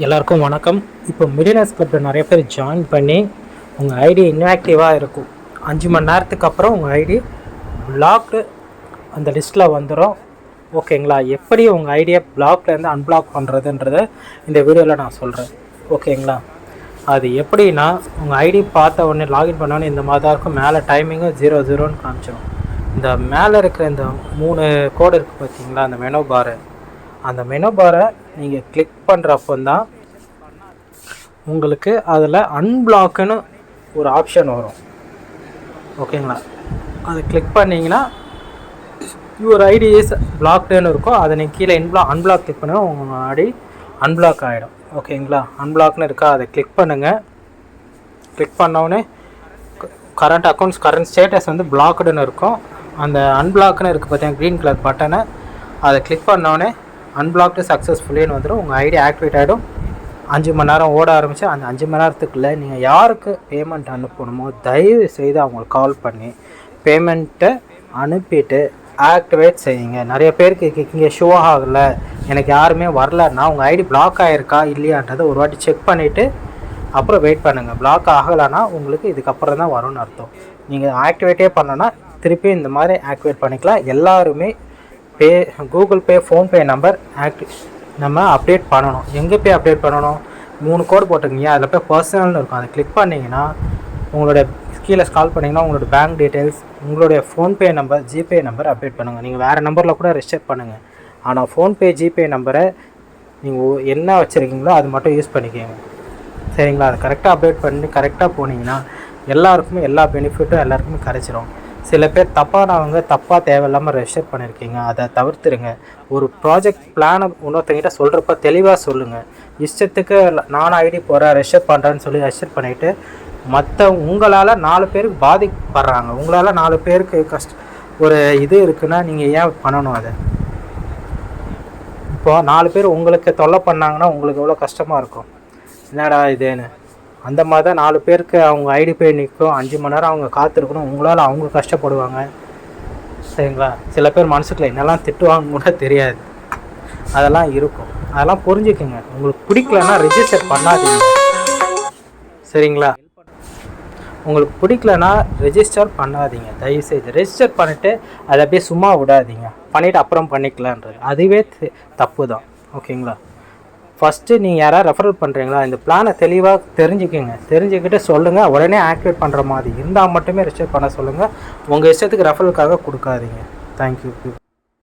எல்லாருக்கும் வணக்கம். இப்போ மில்லியனர்ஸ் கிளப்பில் நிறைய பேர் ஜாயின் பண்ணி உங்கள் ஐடி இன்ஆக்டிவாக இருக்கும். 5 மணி நேரத்துக்கு அப்புறம் உங்கள் ஐடி பிளாக்டு அந்த லிஸ்ட்டில் வந்துடும். ஓகேங்களா? எப்படி உங்கள் ஐடியை பிளாக்லேருந்து அன்பிளாக் பண்ணுறதுன்றதை இந்த வீடியோவில் நான் சொல்கிறேன். ஓகேங்களா? அது எப்படின்னா, உங்கள் ஐடி பார்த்த உடனே லாகின் பண்ணோன்னே இந்த மாதிரி தான் இருக்கும். மேலே டைமிங்கும் 00ன்னு காமிச்சிடும். இந்த மேலே இருக்கிற இந்த 3 கோடு இருக்குது பார்த்தீங்களா, அந்த மெனு பாரு. அந்த மெனு பாரை நீங்கள் கிளிக் பண்ணுறப்போ தான் உங்களுக்கு அதில் அன்பிளாக்குன்னு ஒரு ஆப்ஷன் வரும். ஓகேங்களா? அதை கிளிக் பண்ணிங்கன்னா யுவர் ஐடி இஸ் பிளாக்டுன்னு இருக்கும். அதை நீங்கள் கீழே அன்பிளாக் கிளிக் பண்ணால் உங்கள் ஐடி அன்பிளாக் ஆகிடும். ஓகேங்களா? அன்பிளாக்னு இருக்கா, அதை கிளிக் பண்ணுங்கள். கிளிக் பண்ணோடனே கரண்ட் அக்கௌண்ட்ஸ் கரண்ட் ஸ்டேட்டஸ் வந்து பிளாக்டுன்னு இருக்கும். அந்த அன்பிளாக்னு இருக்குது பார்த்தீங்கன்னா க்ரீன் கலர் பட்டனை, அதை கிளிக் பண்ணோடனே அன்பிளாக்டு சக்ஸஸ்ஃபுல்லின்னு வந்துடும். உங்கள் ஐடி ஆக்டிவேட் ஆகிடும். 5 மணி நேரம் ஓட ஆரம்பித்து அந்த 5 மணி நேரத்துக்குள்ளே நீங்கள் யாருக்கு பேமெண்ட் அனுப்பணுமோ தயவு செய்து அவங்களுக்கு கால் பண்ணி பேமெண்ட்டை அனுப்பிட்டு ஆக்டிவேட் செய்யுங்க. நிறைய பேருக்கு இங்கே ஷோ ஆகலை, எனக்கு யாருமே வரலன்னா உங்கள் ஐடி பிளாக் ஆகிருக்கா இல்லையான்றதை ஒரு வாட்டி செக் பண்ணிவிட்டு அப்புறம் வெயிட் பண்ணுங்கள். பிளாக் ஆகலைன்னா உங்களுக்கு இதுக்கப்புறம் தான் வரும்னு அர்த்தம். நீங்கள் ஆக்டிவேட்டே பண்ணோன்னா திருப்பி இந்த மாதிரி ஆக்டிவேட் பண்ணிக்கலாம். எல்லாருமே கூகுள் பே, ஃபோன்பே நம்பர் நம்ம அப்டேட் பண்ணணும். எங்கே போய் அப்டேட் பண்ணணும்? 3 கோடு போட்டிருக்கீங்க, அதில் போய் பர்சனல்னு இருக்கும். அதை கிளிக் பண்ணிங்கன்னா உங்களோட கீழே ஸ்கால் பண்ணிங்கன்னா உங்களோட பேங்க் டீட்டெயில்ஸ், உங்களுடைய PhonePe number, GPay number update பண்ணுங்கள். நீங்கள் வேறு நம்பரில் கூட ரெஜிஸ்டர் பண்ணுங்கள். ஆனால் ஃபோன்பே, ஜிபே நம்பரை நீங்கள் என்ன வச்சுருக்கீங்களோ அது மட்டும் யூஸ் பண்ணிக்கோங்க. சரிங்களா? அதை கரெக்டாக அப்டேட் பண்ணி கரெக்டாக போனீங்கன்னா எல்லாருக்குமே எல்லா பெனிஃபிட்டும் எல்லாருக்குமே கிடைச்சிரும். சில பேர் தப்பானவங்க தப்பாக தேவையில்லாமல் ரெஜிஸ்டர் பண்ணியிருக்கீங்க, அதை தவிர்த்துருங்க. ஒரு ப்ராஜெக்ட் பிளானை இன்னொருத்தங்கிட்ட சொல்கிறப்ப தெளிவாக சொல்லுங்கள். இஷ்டத்துக்கு நானும் ஐடி போகிறேன் ரெஜிஸ்டர் பண்ணுறேன்னு சொல்லி ரெஜிஸ்டர் பண்ணிவிட்டு உங்களால் 4 பேருக்கு பாதிக்கப்படுறாங்க. உங்களால் 4 பேருக்கு ஒரு இது இருக்குன்னா நீங்கள் ஏன் பண்ணணும்? அதை இப்போது 4 பேர் உங்களுக்கு தொல்லை பண்ணாங்கன்னா உங்களுக்கு எவ்வளோ கஷ்டமாக இருக்கும். என்னடா இதுன்னு அந்த மாதிரி தான் 4 பேருக்கு அவங்க ஐடி போய் நிற்கும். 5 மணி நேரம் அவங்க காத்திருக்கணும். உங்களால் அவங்க கஷ்டப்படுவாங்க. சரிங்களா? சில பேர் மனசுக்குள்ள என்னெல்லாம் திட்டுவாங்க கூட தெரியாது. அதெல்லாம் இருக்கும். அதெல்லாம் புரிஞ்சுக்குங்க. உங்களுக்கு பிடிக்கலன்னா ரெஜிஸ்டர் பண்ணாதீங்க. சரிங்களா? உங்களுக்கு பிடிக்கலன்னா ரெஜிஸ்டர் பண்ணாதீங்க. தயவுசெய்து ரெஜிஸ்டர் பண்ணிவிட்டு அதை அப்படியே சும்மா விடாதீங்க. பண்ணிவிட்டு அப்புறம் பண்ணிக்கலான்றது அதுவே தப்பு தான். ஓகேங்களா? ஃபஸ்ட்டு நீங்கள் யாராவது ரெஃபரல் பண்ணுறீங்களா, இந்த பிளானை தெளிவாக தெரிஞ்சுக்கிட்டு சொல்லுங்கள். உடனே ஆக்டிவேட் பண்ணுற மாதிரி இருந்தால் மட்டுமே ரெஜிஸ்டர் பண்ண சொல்லுங்கள். உங்கள் இஷ்டத்துக்கு ரெஃபரலுக்காக கொடுக்காதீங்க. தேங்க்யூ.